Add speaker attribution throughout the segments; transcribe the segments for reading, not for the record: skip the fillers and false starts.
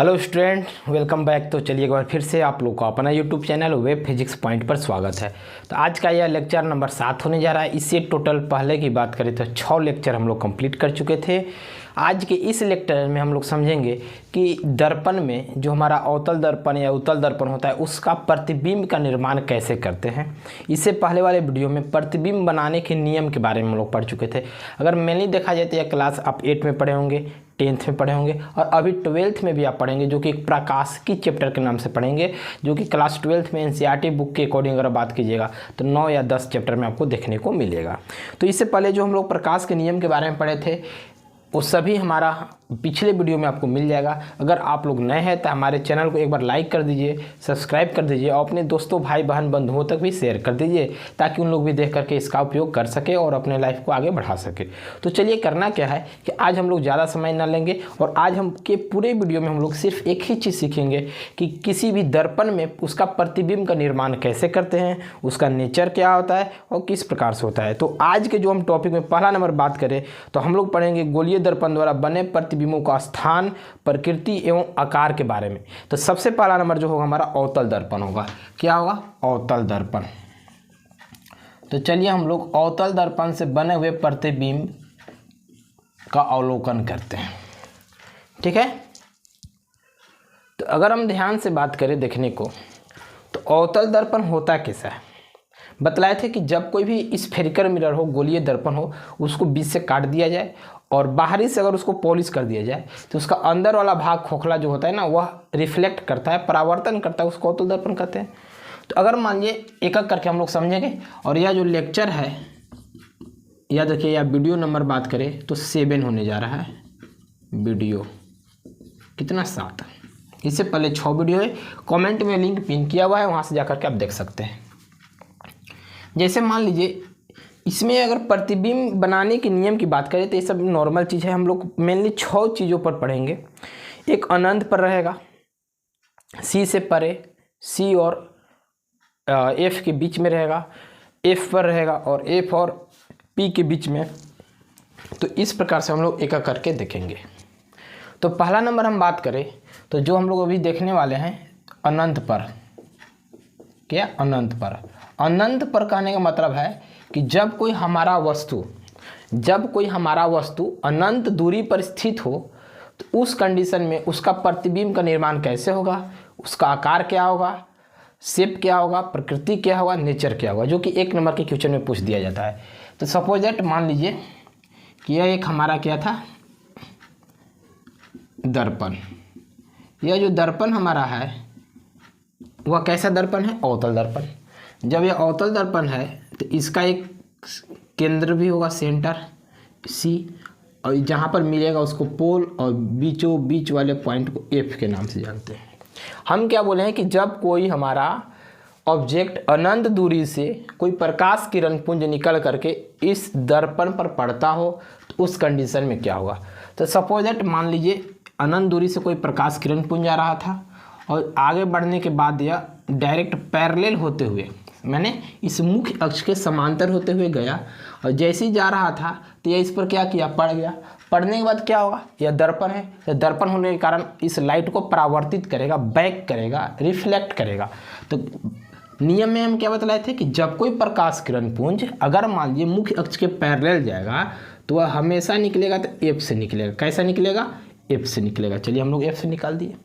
Speaker 1: Hello student, welcome back. तो चलिए एक बार फिर से आप लोग को अपना YouTube channel web physics point पर स्वागत है। तो आज का यह लेक्चर नंबर 7 होने जा रहा है। इससे टोटल पहले की बात करें तो 6 लेक्चर हम लोग कंप्लीट कर चुके थे। आज के इस लेक्चर में हम लोग समझेंगे कि दर्पण में जो हमारा अवतल दर्पण या उत्तल दर्पण होता है उसका प्रतिबिंब का निर्माण कैसे करते हैं। इससे पहले वाले वीडियो में प्रतिबिंब बनाने के नियम के बारे में हम लोग पढ़ चुके थे। अगर मेनली देखा जाए तो यह क्लास आप 8 में पढ़े होंगे, 10th में पढ़े होंगे और अभी 12th में भी आप पढ़ेंगे, जो कि एक प्रकाशिकी चैप्टर के नाम से पढ़ेंगे, जो कि क्लास 12th में एनसीईआरटी बुक के अकॉर्डिंग अगर बात कीजिएगा तो 9 या 10 चैप्टर में आपको देखने को मिलेगा। तो इससे पहले जो हम लोग प्रकाश के नियम के बारे में पढ़े थे वो सभी हमारा पिछले वीडियो में आपको मिल जाएगा। अगर आप लोग नए हैं तो हमारे चैनल को एक बार लाइक कर दीजिए, सब्सक्राइब कर दीजिए और अपने दोस्तों, भाई बहन, बंधुओं तक भी शेयर कर दीजिए ताकि उन लोग भी देख करके इसका उपयोग कर सके और अपने लाइफ को आगे बढ़ा सके। तो चलिए करना क्या है कि आज हम लोग ज़्यादा समय ना लेंगे और आज हम के पूरे वीडियो में हम लोग सिर्फ एक ही चीज़ सीखेंगे कि किसी भी दर्पण में उसका प्रतिबिंब का निर्माण कैसे करते हैं, उसका नेचर क्या होता है और किस प्रकार से होता है। तो आज के जो हम टॉपिक में पहला नंबर बात करें तो हम लोग पढ़ेंगे गोलीय दर्पण द्वारा बने प्रतिबिंबों का स्थान, प्रकृति एवं आकार के बारे में। तो सबसे पहला नंबर जो होगा हमारा अवतल दर्पण होगा। क्या होगा? अवतल दर्पण। तो चलिए हम लोग अवतल दर्पण से बने हुए प्रतिबिंब का अवलोकन करते हैं। ठीक है। तो अगर हम ध्यान से बात करें देखने को तो अवतल दर्पण होता कैसा है। बतलाए थे कि जब कोई भी स्फेरिकल मिरर हो, गोलीय दर्पण हो, उसको बीच से काट दिया जाए और बाहरी से अगर उसको पॉलिश कर दिया जाए तो उसका अंदर वाला भाग खोखला जो होता है ना, वह रिफ्लेक्ट करता है, परावर्तन करता है, उसको अवतल दर्पण कहते हैं। तो अगर मान लीजिए एक एक करके हम लोग समझेंगे और यह जो लेक्चर है, या देखिए या वीडियो नंबर बात करें तो 7 होने जा रहा है। वीडियो कितना? 7। इससे पहले 6 वीडियो है, कॉमेंट में लिंक पिन किया हुआ है, वहाँ से जाकर के आप देख सकते हैं। जैसे मान लीजिए इसमें अगर प्रतिबिंब बनाने के नियम की बात करें तो ये सब नॉर्मल चीज़ है। हम लोग मेनली 6 चीज़ों पर पढ़ेंगे। एक अनंत पर रहेगा, सी से परे, सी और एफ के बीच में रहेगा, एफ पर रहेगा और एफ और पी के बीच में। तो इस प्रकार से हम लोग एक एक करके देखेंगे। तो पहला नंबर हम बात करें तो जो हम लोग अभी देखने वाले हैं अनंत पर। क्या? अनंत पर। अनंत पर कहने का मतलब है कि जब कोई हमारा वस्तु अनंत दूरी पर स्थित हो तो उस कंडीशन में उसका प्रतिबिंब का निर्माण कैसे होगा, उसका आकार क्या होगा, शेप क्या होगा, प्रकृति क्या होगा, नेचर क्या होगा, जो कि 1 नंबर के क्वेश्चन में पूछ दिया जाता है। तो सपोज दैट मान लीजिए कि यह एक हमारा क्या था, दर्पण। यह जो दर्पण हमारा है वह कैसा दर्पण है? अवतल दर्पण। जब यह अवतल दर्पण है तो इसका एक केंद्र भी होगा, सेंटर सी, और जहाँ पर मिलेगा उसको पोल, और बीचों बीच वाले पॉइंट को एफ के नाम से जानते हैं। हम क्या बोले हैं कि जब कोई हमारा ऑब्जेक्ट अनंत दूरी से कोई प्रकाश किरण पुंज निकल करके इस दर्पण पर पड़ता हो तो उस कंडीशन में क्या होगा। तो सपोज दैट मान लीजिए अनंत दूरी से कोई प्रकाश किरण पुंज आ रहा था और आगे बढ़ने के बाद यह डायरेक्ट पैरेलल होते हुए, मैंने इस मुख्य अक्ष के समांतर होते हुए गया और जैसे ही जा रहा था तो यह इस पर क्या किया, पड़ गया। पड़ने के बाद क्या होगा, यह दर्पण है, तो दर्पण होने के कारण इस लाइट को परावर्तित करेगा, बैक करेगा, रिफ्लेक्ट करेगा। तो नियम में हम क्या बतलाए थे कि जब कोई प्रकाश किरण पुंज अगर मान लीजिए मुख्य अक्ष के पैरेलल जाएगा तो वह हमेशा निकलेगा तो एफ से निकलेगा। कैसा निकलेगा? एफ से निकलेगा। चलिए हम लोग एफ से निकाल दिए।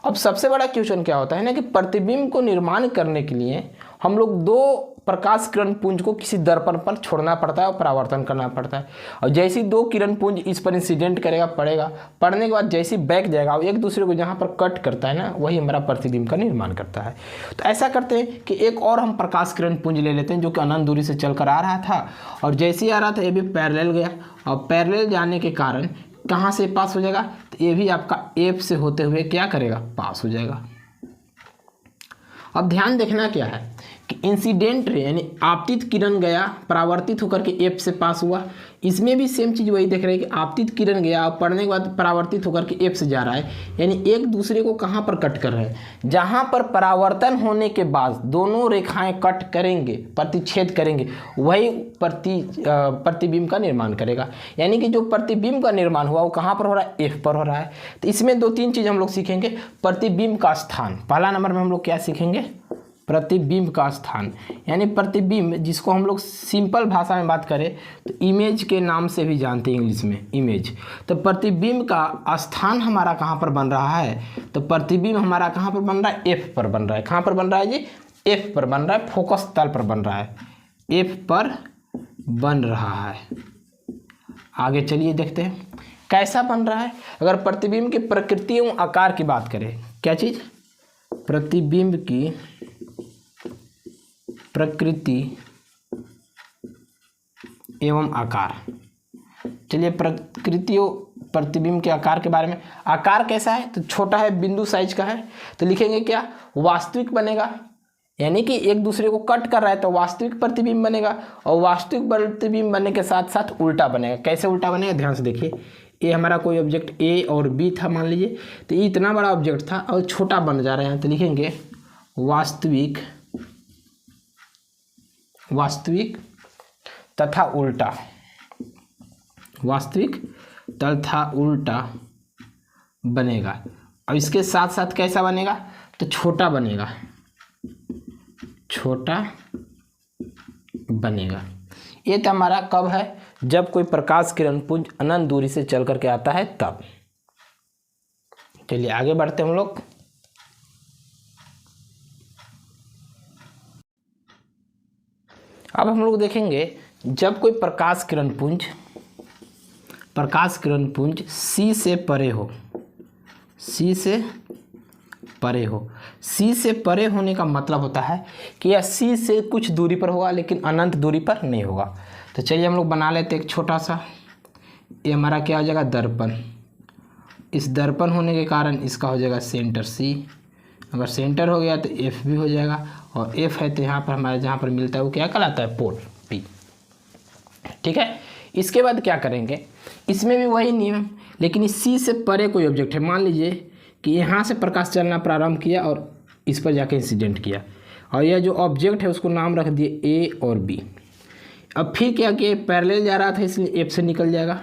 Speaker 1: अब सबसे बड़ा क्वेश्चन क्या होता है ना कि प्रतिबिंब को निर्माण करने के लिए हम लोग 2 प्रकाश किरण पुंज को किसी दर्पण पर छोड़ना पड़ता है और परावर्तन करना पड़ता है। और जैसे ही 2 किरण पुंज इस पर इंसिडेंट करेगा, पड़ेगा, पड़ने के बाद जैसे ही बैक जाएगा और एक दूसरे को जहाँ पर कट करता है ना, वही हमारा प्रतिबिंब का निर्माण करता है। तो ऐसा करते हैं कि एक और हम प्रकाश किरण पुंज ले लेते हैं जो कि अनंत दूरी से चलकर आ रहा था और जैसे ही आ रहा था ये भी पैरेलल गया और पैरेलल जाने के कारण कहाँ से पास हो जाएगा, तो ये भी आपका एफ से होते हुए क्या करेगा, पास हो जाएगा। अब ध्यान देखना क्या है कि इंसिडेंट रे यानी आपतित किरण गया परावर्तित होकर के एफ से पास हुआ। इसमें भी सेम चीज़ वही देख रहे हैं कि आपतित किरण गया और पढ़ने के बाद परावर्तित होकर के एफ से जा रहा है, यानी एक दूसरे को कहाँ पर कट कर रहे हैं, जहाँ पर परावर्तन होने के बाद दोनों रेखाएं कट करेंगे, प्रतिच्छेद करेंगे, वही प्रतिबिंब का निर्माण करेगा। यानी कि जो प्रतिबिंब का निर्माण हुआ वो कहाँ पर हो रहा है, एफ पर हो रहा है। तो इसमें दो तीन चीज़ हम लोग सीखेंगे। प्रतिबिंब का स्थान, पहला नंबर में हम लोग क्या सीखेंगे, प्रतिबिंब का स्थान, यानी प्रतिबिंब जिसको हम लोग सिंपल भाषा में बात करें तो इमेज के नाम से भी जानते हैं इंग्लिश में, इमेज। तो प्रतिबिंब का स्थान हमारा कहाँ पर बन रहा है, तो प्रतिबिंब हमारा कहाँ पर बन रहा है, एफ पर बन रहा है। कहाँ पर बन रहा है जी, एफ पर बन रहा है, फोकस तल पर बन रहा है, एफ पर बन रहा है। आगे चलिए देखते हैं कैसा बन रहा है। अगर प्रतिबिंब की प्रकृति एवं आकार की बात करें, क्या चीज़, प्रतिबिंब की प्रकृति एवं आकार। चलिए प्रकृति और प्रतिबिंब के आकार के बारे में। आकार कैसा है, तो छोटा है, बिंदु साइज का है, तो लिखेंगे क्या, वास्तविक बनेगा, यानी कि एक दूसरे को कट कर रहा है तो वास्तविक प्रतिबिंब बनेगा, और वास्तविक प्रतिबिंब बनने के साथ साथ उल्टा बनेगा। कैसे उल्टा बनेगा, ध्यान से देखिए। ये हमारा कोई ऑब्जेक्ट ए और बी था मान लीजिए, तो ये इतना बड़ा ऑब्जेक्ट था और छोटा बन जा रहा है, तो लिखेंगे वास्तविक तथा उल्टा, वास्तविक तथा उल्टा बनेगा। अब इसके साथ साथ कैसा बनेगा, तो छोटा बनेगा, छोटा बनेगा। ये तो हमारा कब है, जब कोई प्रकाश किरण पुंज अनंत दूरी से चल करके आता है तब। चलिए आगे बढ़ते हम लोग। अब हम लोग देखेंगे जब कोई प्रकाश किरण पुंज सी से परे हो, सी से परे होने का मतलब होता है कि यह सी से कुछ दूरी पर होगा लेकिन अनंत दूरी पर नहीं होगा। तो चलिए हम लोग बना लेते एक छोटा सा, ये हमारा क्या हो जाएगा, दर्पण। इस दर्पण होने के कारण इसका हो जाएगा सेंटर सी, अगर सेंटर हो गया तो एफ भी हो जाएगा, और एफ है तो यहाँ पर हमारे जहाँ पर मिलता है वो क्या कहलाता है, पोल पी। ठीक है, इसके बाद क्या करेंगे, इसमें भी वही नियम, लेकिन इस सी से परे कोई ऑब्जेक्ट है, मान लीजिए कि यहाँ से प्रकाश चलना प्रारंभ किया और इस पर जाके इंसिडेंट किया, और यह जो ऑब्जेक्ट है उसको नाम रख दिए ए और बी। अब फिर क्या किया, पैरेलल जा रहा था इसलिए एफ से निकल जाएगा।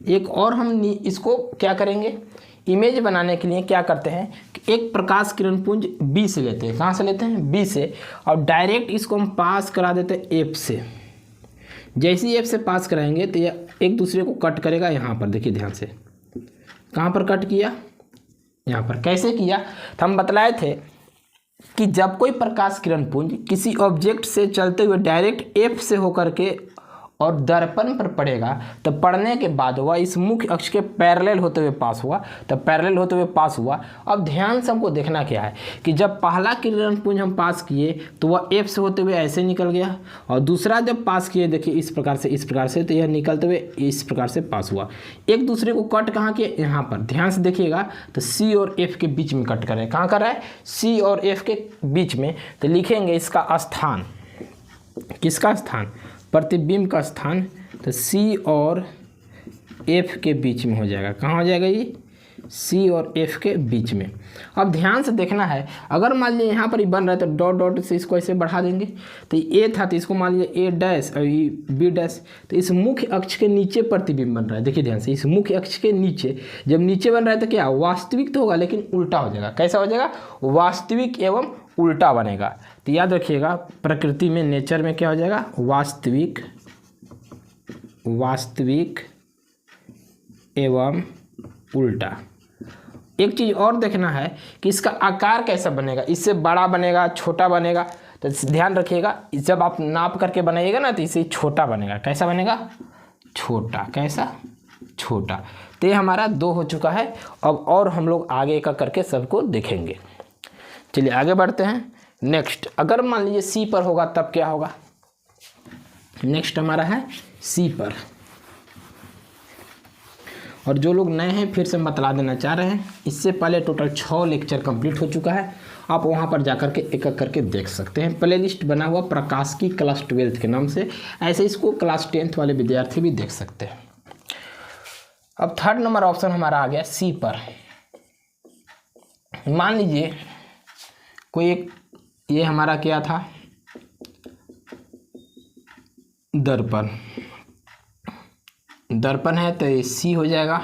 Speaker 1: एक और हम इसको क्या करेंगे, इमेज बनाने के लिए क्या करते हैं कि एक प्रकाश किरण पुंज बी से लेते हैं, कहाँ से लेते हैं, बी से, और डायरेक्ट इसको हम पास करा देते हैं एफ से। जैसे ही एफ से पास कराएंगे तो यह एक दूसरे को कट करेगा। यहाँ पर देखिए ध्यान से, कहाँ पर कट किया, यहाँ पर। कैसे किया, तो हम बतलाए थे कि जब कोई प्रकाश किरण पुंज किसी ऑब्जेक्ट से चलते हुए डायरेक्ट एफ से होकर के और दर्पण पर पड़ेगा, तो पड़ने के बाद वह इस मुख्य अक्ष के पैरेलल होते हुए पास हुआ, तो पैरेलल होते हुए पास हुआ। अब ध्यान से हमको देखना क्या है कि जब पहला किरण पुंज हम पास किए तो वह एफ से होते हुए ऐसे निकल गया, और दूसरा जब पास किए देखिए इस प्रकार से, तो यह निकलते हुए इस प्रकार से पास हुआ। एक दूसरे को कट कहाँ किए, यहाँ पर। ध्यान से देखिएगा तो सी और एफ के बीच में कट कर रहे हैं। कहाँ कर रहा है, सी और एफ के बीच में। तो लिखेंगे इसका स्थान, किसका स्थान, प्रतिबिंब का स्थान, तो सी और एफ के बीच में हो जाएगा। कहाँ हो जाएगा ये, सी और एफ के बीच में। अब ध्यान से देखना है, अगर मान लीजिए यहाँ पर ही बन रहा है तो डॉट डॉट से इसको ऐसे बढ़ा देंगे, तो ए था तो इसको मान लीजिए ए डैश और ये बी डैश, तो इस मुख्य अक्ष के नीचे प्रतिबिंब बन रहा है। देखिए ध्यान से, इस मुख्य अक्ष के नीचे, जब नीचे बन रहा है तो क्या, वास्तविक तो होगा लेकिन उल्टा हो जाएगा। कैसा हो जाएगा, वास्तविक एवं उल्टा बनेगा। तो याद रखिएगा, प्रकृति में, नेचर में क्या हो जाएगा, वास्तविक एवं उल्टा। एक चीज़ और देखना है कि इसका आकार कैसा बनेगा, इससे बड़ा बनेगा, छोटा बनेगा। तो ध्यान रखिएगा, जब आप नाप करके बनाइएगा ना तो इससे छोटा बनेगा। कैसा बनेगा, छोटा। कैसा, छोटा। तो ये हमारा 2 हो चुका है। अब और हम लोग आगे का करके सबको देखेंगे। चलिए आगे बढ़ते हैं। नेक्स्ट, अगर मान लीजिए सी पर होगा तब क्या होगा। नेक्स्ट हमारा है सी पर, और जो लोग नए हैं फिर से बतला देना चाह रहे हैं, इससे पहले टोटल 6 लेक्चर कंप्लीट हो चुका है। आप वहाँ पर जाकर के एक एक करके देख सकते हैं। प्ले लिस्ट बना हुआ प्रकाश की क्लास 12 के नाम से, ऐसे इसको क्लास 10th वाले विद्यार्थी भी देख सकते हैं। अब थर्ड नंबर ऑप्शन हमारा आ गया सी पर। मान लीजिए कोई एक, ये हमारा क्या था, दर्पण। दर्पण है तो ये सी हो जाएगा,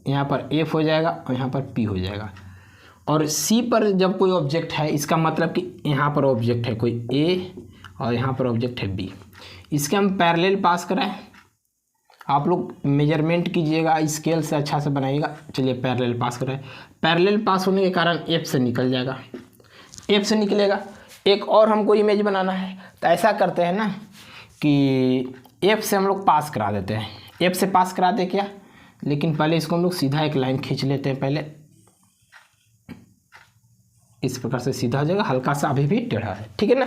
Speaker 1: यहाँ पर एफ हो जाएगा और यहाँ पर पी हो जाएगा। और सी पर जब कोई ऑब्जेक्ट है, इसका मतलब कि यहाँ पर ऑब्जेक्ट है कोई ए और यहाँ पर ऑब्जेक्ट है बी, इसके हम पैरेलल पास कराएं। आप लोग मेजरमेंट कीजिएगा, स्केल से अच्छा से बनाइएगा। चलिए पैरेलल पास कराएं। पैरेलल पास होने के कारण एफ से निकल जाएगा, एफ से निकलेगा। एक और हमको इमेज बनाना है तो ऐसा करते हैं ना कि एफ से हम लोग पास करा देते हैं। एफ से पास कराते क्या, लेकिन पहले इसको हम लोग सीधा एक लाइन खींच लेते हैं। पहले इस प्रकार से सीधा हो जाएगा, हल्का सा अभी भी टेढ़ा है, ठीक है ना।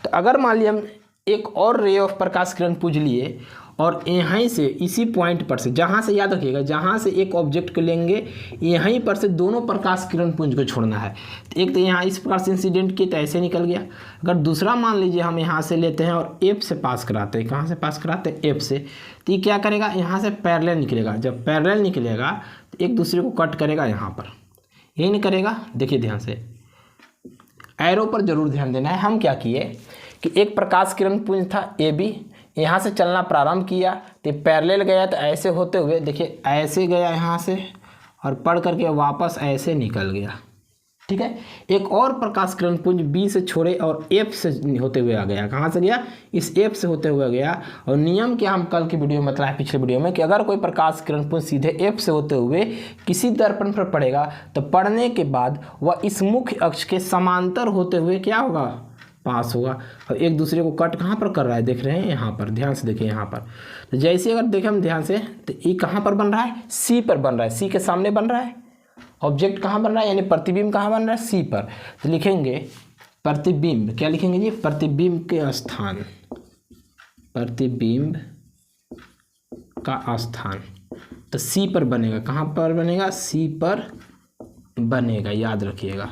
Speaker 1: तो अगर मान लिया हम एक और रे ऑफ प्रकाश किरण पुंज लिए और यहीं से इसी पॉइंट पर से, जहाँ से याद रखिएगा, जहाँ से एक ऑब्जेक्ट को लेंगे यहीं पर से दोनों प्रकाश किरण पुंज को छोड़ना है। तो एक तो यहाँ इस प्रकार से इंसिडेंट किए तो ऐसे निकल गया। अगर दूसरा मान लीजिए हम यहाँ से लेते हैं और एफ से पास कराते हैं, कहाँ से पास कराते हैं, एफ से, तो ये क्या करेगा, यहाँ से पैरेलल निकलेगा। जब पैरेलल निकलेगा तो एक दूसरे को कट करेगा, यहाँ पर यही नहीं करेगा। देखिए ध्यान से, एरो पर जरूर ध्यान देना है। हम क्या किए कि एक प्रकाश किरण पुंज था ए बी, यहाँ से चलना प्रारंभ किया तो पैरेलल गया, तो ऐसे होते हुए देखिए ऐसे गया यहाँ से और पढ़ करके वापस ऐसे निकल गया, ठीक है। एक और प्रकाश किरण पुंज बी से छोड़े और एफ से होते हुए आ गया। कहाँ से गया, इस एफ से होते हुए गया। और नियम क्या हम कल की वीडियो में बताया, पिछले वीडियो में, कि अगर कोई प्रकाश किरण पुंज सीधे एफ से होते हुए किसी दर्पण पर पड़ेगा तो पड़ने के बाद वह इस मुख्य अक्ष के समांतर होते हुए क्या होगा, पास होगा। और एक दूसरे को कट कहाँ पर कर रहा है, देख रहे हैं यहाँ पर, ध्यान से देखिए यहाँ पर। तो जैसे अगर देखें हम ध्यान से, तो ये कहाँ पर बन रहा है, सी पर बन रहा है, सी के सामने बन रहा है। ऑब्जेक्ट कहाँ बन रहा है, यानी प्रतिबिंब कहाँ बन रहा है, सी पर। तो लिखेंगे प्रतिबिंब, क्या लिखेंगे जी, प्रतिबिंब के स्थान, प्रतिबिंब का स्थान तो सी पर बनेगा। कहाँ पर बनेगा, सी पर बनेगा, याद रखिएगा।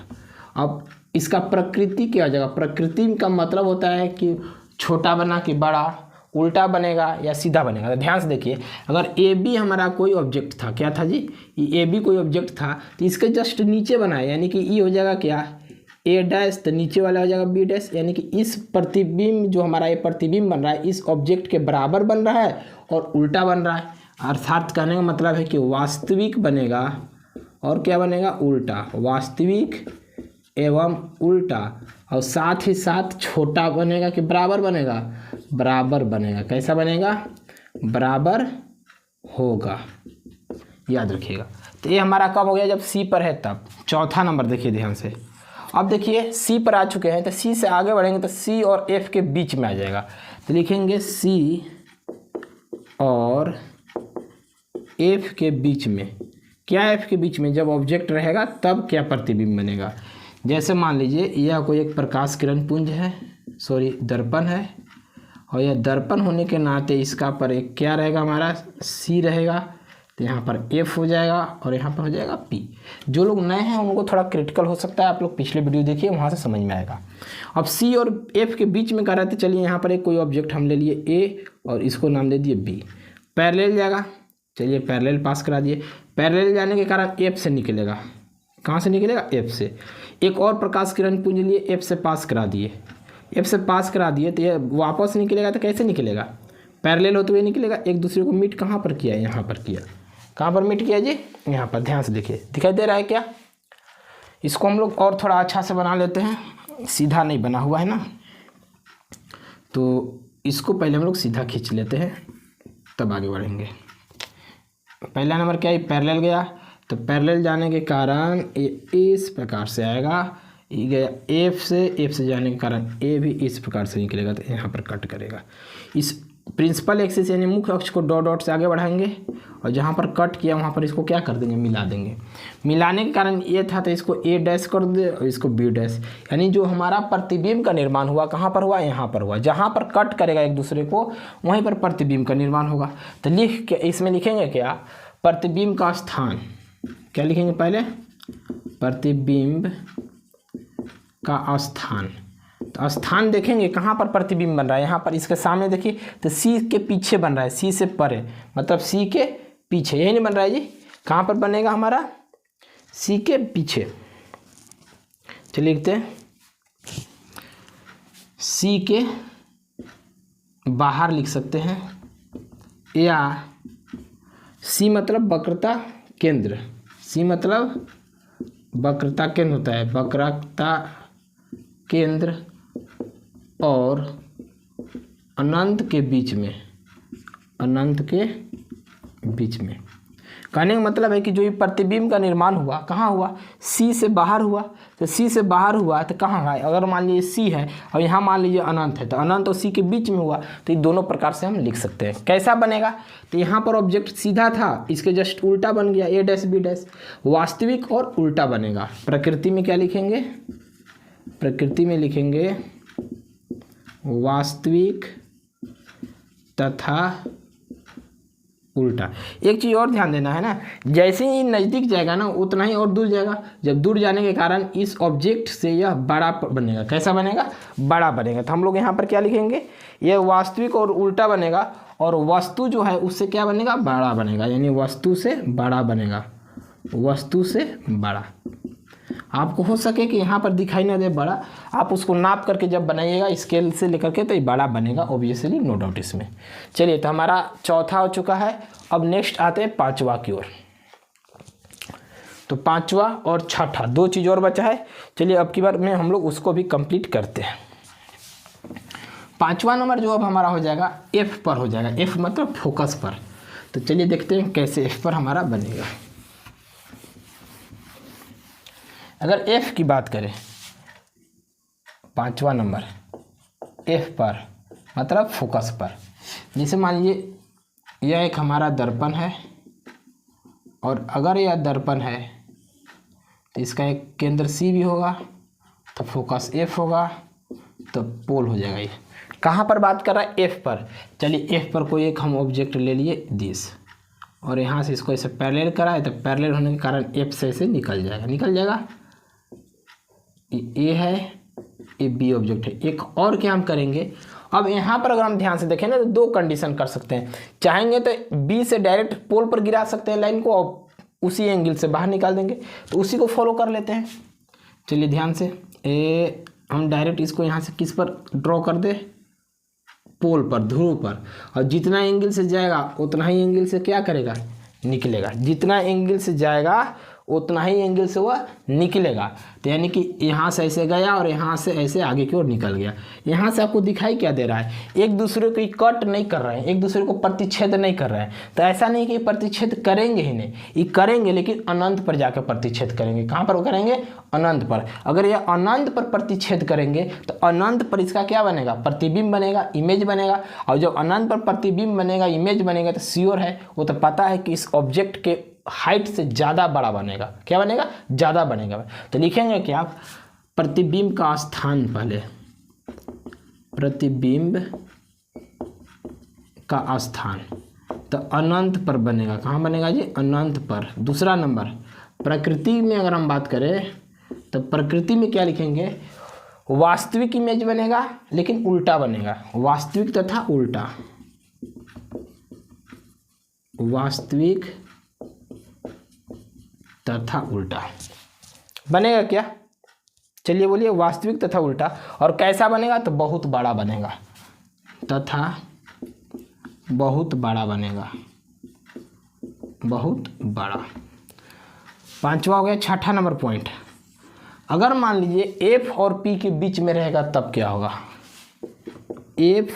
Speaker 1: अब इसका प्रकृति क्या हो जाएगा, प्रकृति का मतलब होता है कि छोटा बना कि बड़ा, उल्टा बनेगा या सीधा बनेगा। तो ध्यान से देखिए, अगर ए बी हमारा कोई ऑब्जेक्ट था, क्या था जी, ये ए बी कोई ऑब्जेक्ट था, तो इसके जस्ट नीचे बनाए, यानी कि ये हो जाएगा क्या, ए डैश, तो नीचे वाला हो जाएगा बी डैश। यानी कि इस प्रतिबिंब जो हमारा ये प्रतिबिंब बन रहा है, इस ऑब्जेक्ट के बराबर बन रहा है और उल्टा बन रहा है। अर्थात कहने का मतलब है कि वास्तविक बनेगा और क्या बनेगा, उल्टा, वास्तविक एवं उल्टा। और साथ ही साथ छोटा बनेगा कि बराबर बनेगा, बराबर बनेगा। कैसा बनेगा, बराबर होगा, याद रखिएगा। तो ये हमारा कब हो गया, जब सी पर है तब। चौथा नंबर देखिए ध्यान से। अब देखिए सी पर आ चुके हैं, तो सी से आगे बढ़ेंगे तो सी और एफ के बीच में आ जाएगा। तो लिखेंगे सी और एफ के बीच में। क्या एफ के बीच में, जब ऑब्जेक्ट रहेगा तब क्या प्रतिबिंब बनेगा। जैसे मान लीजिए यह कोई एक प्रकाश किरण पुंज है, सॉरी दर्पण है, और यह दर्पण होने के नाते इसका पर एक क्या रहेगा, हमारा सी रहेगा। तो यहाँ पर एफ हो जाएगा और यहाँ पर हो जाएगा पी। जो लोग नए हैं उनको थोड़ा क्रिटिकल हो सकता है, आप लोग पिछले वीडियो देखिए, वहाँ से समझ में आएगा। अब सी और एफ के बीच में कर रहे थे, चलिए यहाँ पर एक कोई ऑब्जेक्ट हम ले लिए ए और इसको नाम दे दिए बी। पैरेलल जाएगा, चलिए पैरेलल पास करा दिए। पैरेलल जाने के कारण एफ से निकलेगा, कहाँ से निकलेगा, एफ से। एक और प्रकाश किरण पुंज लिए, एफ से पास करा दिए, एफ से पास करा दिए, तो ये वापस निकलेगा। तो कैसे निकलेगा, पैरेलल होते हुए निकलेगा। एक दूसरे को मीट कहाँ पर किया, यहाँ पर किया। कहाँ पर मीट किया जी, यहाँ पर। ध्यान से देखिए, दिखाई दे रहा है क्या। इसको हम लोग और थोड़ा अच्छा से बना लेते हैं, सीधा नहीं बना हुआ है ना, तो इसको पहले हम लोग सीधा खींच लेते हैं तब आगे बढ़ेंगे। पहला नंबर क्या है, पैरेलल गया, तो पैरेलल जाने के कारण ये इस प्रकार से आएगा, ये गया एफ से जाने के कारण ए भी इस प्रकार से निकलेगा। तो यहाँ पर कट करेगा। इस प्रिंसिपल एक्सिस यानी मुख्य अक्ष को डॉट डॉट से आगे बढ़ाएंगे और जहाँ पर कट किया वहाँ पर इसको क्या कर देंगे, मिला देंगे। मिलाने के कारण ये था तो इसको ए डैश कर दे और इसको बी डैश। यानी जो हमारा प्रतिबिंब का निर्माण हुआ कहाँ पर हुआ, यहाँ पर हुआ। जहाँ पर कट करेगा एक दूसरे को वहीं पर प्रतिबिंब का निर्माण होगा। तो लिख के इसमें लिखेंगे क्या, प्रतिबिंब का स्थान। क्या लिखेंगे पहले, प्रतिबिंब का स्थान। तो स्थान देखेंगे कहाँ पर प्रतिबिंब बन रहा है, यहाँ पर इसके सामने देखिए तो सी के पीछे बन रहा है, सी से परे मतलब सी के पीछे, यही नहीं बन रहा है जी, कहाँ पर बनेगा हमारा, सी के पीछे। चलिए लिखते हैं सी के बाहर लिख सकते हैं, या सी मतलब वक्रता केंद्र, सी मतलब वक्रता केंद्र होता है, वक्रता केंद्र और अनंत के बीच में, अनंत के बीच में। कहने का मतलब है कि जो ये प्रतिबिंब का निर्माण हुआ कहाँ हुआ, सी से बाहर हुआ। तो सी से बाहर हुआ तो कहाँ है, अगर मान लीजिए सी है और यहाँ मान लीजिए अनंत है, तो अनंत और सी के बीच में हुआ, तो ये दोनों प्रकार से हम लिख सकते हैं। कैसा बनेगा, तो यहाँ पर ऑब्जेक्ट सीधा था, इसके जस्ट उल्टा बन गया, ए डैश बी डैश, वास्तविक और उल्टा बनेगा। प्रकृति में क्या लिखेंगे, प्रकृति में लिखेंगे वास्तविक तथा उल्टा। एक चीज़ और ध्यान देना है ना, जैसे ही नज़दीक जाएगा ना उतना ही और दूर जाएगा, जब दूर जाने के कारण इस ऑब्जेक्ट से यह बड़ा बनेगा। कैसा बनेगा, बड़ा बनेगा। तो हम लोग यहाँ पर क्या लिखेंगे, यह वास्तविक और उल्टा बनेगा, और वस्तु जो है उससे क्या बनेगा, बड़ा बनेगा, यानी वस्तु से बड़ा बनेगा, वस्तु से बड़ा। आपको हो सके कि यहाँ पर दिखाई ना दे बड़ा, आप उसको नाप करके जब बनाइएगा स्केल से लेकर के, तो ये बड़ा बनेगा ऑब्वियसली, नो डाउट इसमें। चलिए, तो हमारा चौथा हो चुका है। अब नेक्स्ट आते हैं पांचवा की ओर। तो पांचवा और छठा दो चीज़ और बचा है। चलिए अब की बार में हम लोग उसको भी कंप्लीट करते हैं। पांचवा नंबर जो अब हमारा हो जाएगा एफ पर हो जाएगा, एफ मतलब फोकस पर। तो चलिए देखते हैं कैसे एफ पर हमारा बनेगा। अगर एफ की बात करें, पांचवा नंबर एफ पर मतलब फोकस पर, जैसे मान लीजिए यह एक हमारा दर्पण है, और अगर यह दर्पण है तो इसका एक केंद्र सी भी होगा, तो फोकस एफ होगा, तो पोल हो जाएगा। ये कहाँ पर बात कर रहा है, एफ पर। चलिए एफ पर कोई एक हम ऑब्जेक्ट ले लिए दिस, और यहाँ से इसको ऐसे पैरेलल करा है, तो पैरेलल होने के कारण एफ से ऐसे निकल जाएगा, निकल जाएगा। ए है, ए बी ऑब्जेक्ट है। एक और क्या हम करेंगे, अब यहाँ पर अगर हम ध्यान से देखें ना तो दो कंडीशन कर सकते हैं। चाहेंगे तो बी से डायरेक्ट पोल पर गिरा सकते हैं लाइन को, और उसी एंगल से बाहर निकाल देंगे, तो उसी को फॉलो कर लेते हैं। चलिए ध्यान से, ए हम डायरेक्ट इसको यहाँ से किस पर ड्रॉ कर दे, पोल पर, ध्रुव पर, और जितना एंगल से जाएगा उतना ही एंगल से क्या करेगा, निकलेगा। जितना एंगल से जाएगा उतना ही एंगल से वह निकलेगा। तो यानी कि यहाँ से ऐसे गया और यहाँ से ऐसे आगे की ओर निकल गया। यहाँ से आपको दिखाई क्या दे रहा है, एक दूसरे को कट नहीं कर रहे हैं, एक दूसरे को प्रतिच्छेद नहीं कर रहे हैं। तो ऐसा नहीं कि प्रतिच्छेद करेंगे ही नहीं, ये करेंगे लेकिन अनंत पर जाकर प्रतिच्छेद करेंगे। कहाँ पर करेंगे, अनंत पर। अगर ये अनंत पर प्रतिच्छेद करेंगे तो अनंत पर इसका क्या बनेगा, प्रतिबिंब बनेगा, इमेज बनेगा। और जब अनंत पर प्रतिबिंब बनेगा, इमेज बनेगा, तो श्योर है, वो तो पता है कि इस ऑब्जेक्ट के हाइट से ज़्यादा बड़ा बनेगा। क्या बनेगा, ज़्यादा बनेगा। तो लिखेंगे कि आप प्रतिबिंब का स्थान, पहले प्रतिबिंब का स्थान तो अनंत पर बनेगा। कहाँ बनेगा जी, अनंत पर। दूसरा नंबर प्रकृति में अगर हम बात करें तो प्रकृति में क्या लिखेंगे, वास्तविक इमेज बनेगा लेकिन उल्टा बनेगा, वास्तविक तथा उल्टा, वास्तविक तथा उल्टा बनेगा। क्या, चलिए बोलिए, वास्तविक तथा उल्टा। और कैसा बनेगा, तो बहुत बड़ा बनेगा, तथा बहुत बड़ा बनेगा, बहुत बड़ा। पांचवा हो गया। छठा नंबर पॉइंट, अगर मान लीजिए एफ और पी के बीच में रहेगा तब क्या होगा, एफ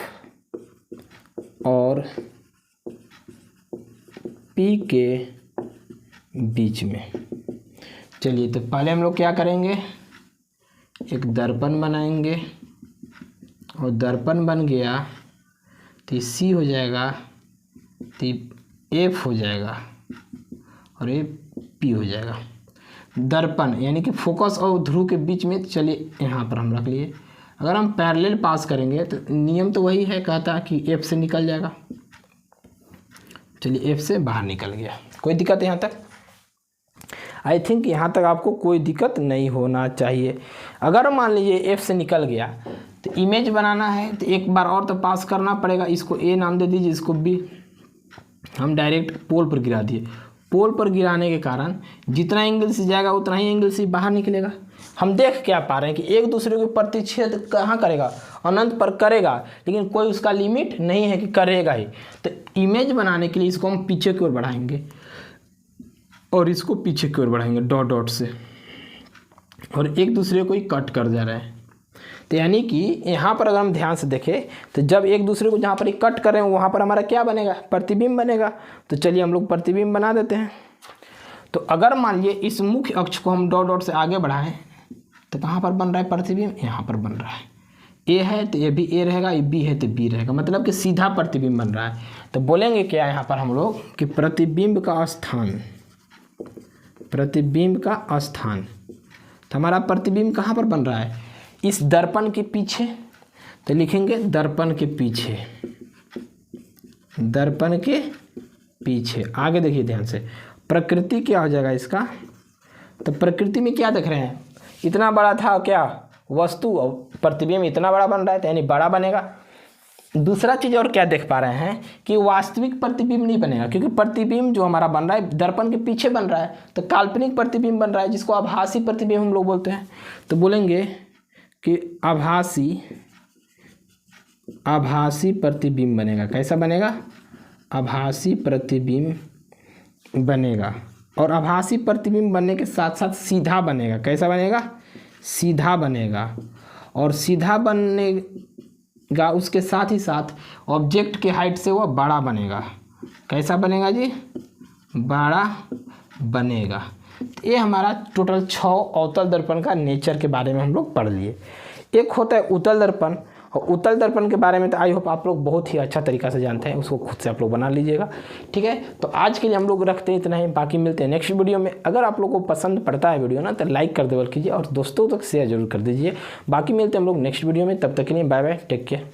Speaker 1: और पी के बीच में। चलिए, तो पहले हम लोग क्या करेंगे, एक दर्पण बनाएंगे, और दर्पण बन गया तो सी हो जाएगा, तो एफ हो जाएगा, और ये पी हो जाएगा। दर्पण यानी कि फोकस और ध्रुव के बीच में। चलिए यहाँ पर हम रख लिए। अगर हम पैरेलल पास करेंगे तो नियम तो वही है, कहता कि एफ से निकल जाएगा। चलिए एफ से बाहर निकल गया, कोई दिक्कत है यहाँ तक। आई थिंक यहाँ तक आपको कोई दिक्कत नहीं होना चाहिए। अगर मान लीजिए एफ से निकल गया तो इमेज बनाना है तो एक बार और तो पास करना पड़ेगा। इसको ए नाम दे दीजिए, इसको बी। हम डायरेक्ट पोल पर गिरा दिए। पोल पर गिराने के कारण जितना एंगल से जाएगा उतना ही एंगल से बाहर निकलेगा। हम देख क्या पा रहे हैं कि एक दूसरे को प्रतिच्छेद कहाँ करेगा, अनंत पर करेगा, लेकिन कोई उसका लिमिट नहीं है कि करेगा ही। तो इमेज बनाने के लिए इसको हम पीछे की ओर बढ़ाएंगे और इसको पीछे की ओर बढ़ाएंगे डॉट डॉट से, और एक दूसरे को ही कट कर जा रहे हैं। तो यानी कि यहाँ पर अगर हम ध्यान से देखें तो जब एक दूसरे को जहाँ पर कट कर रहे हैं वहाँ पर हमारा क्या बनेगा, प्रतिबिंब बनेगा। तो चलिए हम लोग प्रतिबिंब बना देते हैं। तो अगर मान लीजिए इस मुख्य अक्ष को हम डॉट डॉट से आगे बढ़ाएं तो कहाँ पर बन रहा है प्रतिबिंब, यहाँ पर बन रहा है। ए है तो ये भी ए रहेगा, ये बी है तो बी रहेगा, मतलब कि सीधा प्रतिबिंब बन रहा है। तो बोलेंगे क्या यहाँ पर हम लोग कि प्रतिबिंब का स्थान, प्रतिबिंब का स्थान। तो हमारा प्रतिबिंब कहाँ पर बन रहा है, इस दर्पण के पीछे। तो लिखेंगे दर्पण के पीछे, दर्पण के पीछे। आगे देखिए ध्यान से, प्रकृति क्या हो जाएगा इसका। तो प्रकृति में क्या देख रहे हैं, इतना बड़ा था क्या वस्तु, और प्रतिबिंब इतना बड़ा बन रहा है तो यानी बड़ा बनेगा। दूसरा चीज़ और क्या देख पा रहे हैं कि वास्तविक प्रतिबिंब नहीं बनेगा, क्योंकि प्रतिबिंब जो हमारा बन रहा है दर्पण के पीछे बन रहा है, तो काल्पनिक प्रतिबिंब बन रहा है जिसको आभासी प्रतिबिंब हम लोग बोलते हैं। तो बोलेंगे कि आभासी प्रतिबिंब बनेगा। कैसा बनेगा, आभासी प्रतिबिंब बनेगा। और आभासी प्रतिबिंब बनने के साथ साथ सीधा बनेगा। कैसा बनेगा, सीधा बनेगा। और सीधा बनेगा उसके साथ ही साथ ऑब्जेक्ट के हाइट से वह बड़ा बनेगा। कैसा बनेगा जी, बड़ा बनेगा। तो ये हमारा टोटल 6 अवतल दर्पण का नेचर के बारे में हम लोग पढ़ लिए। एक होता है उत्तल दर्पण, और उत्तल दर्पण के बारे में तो आई होप आप लोग बहुत ही अच्छा तरीका से जानते हैं, उसको खुद से आप लोग बना लीजिएगा। ठीक है, तो आज के लिए हम लोग रखते हैं इतना ही, बाकी मिलते हैं नेक्स्ट वीडियो में। अगर आप लोगों को पसंद पड़ता है वीडियो ना तो लाइक कर देवल कीजिए और दोस्तों तक शेयर जरूर कर दीजिए। बाकी मिलते हैं हम लोग नेक्स्ट वीडियो में, तब तक के लिए बाय बाय, टेक केयर।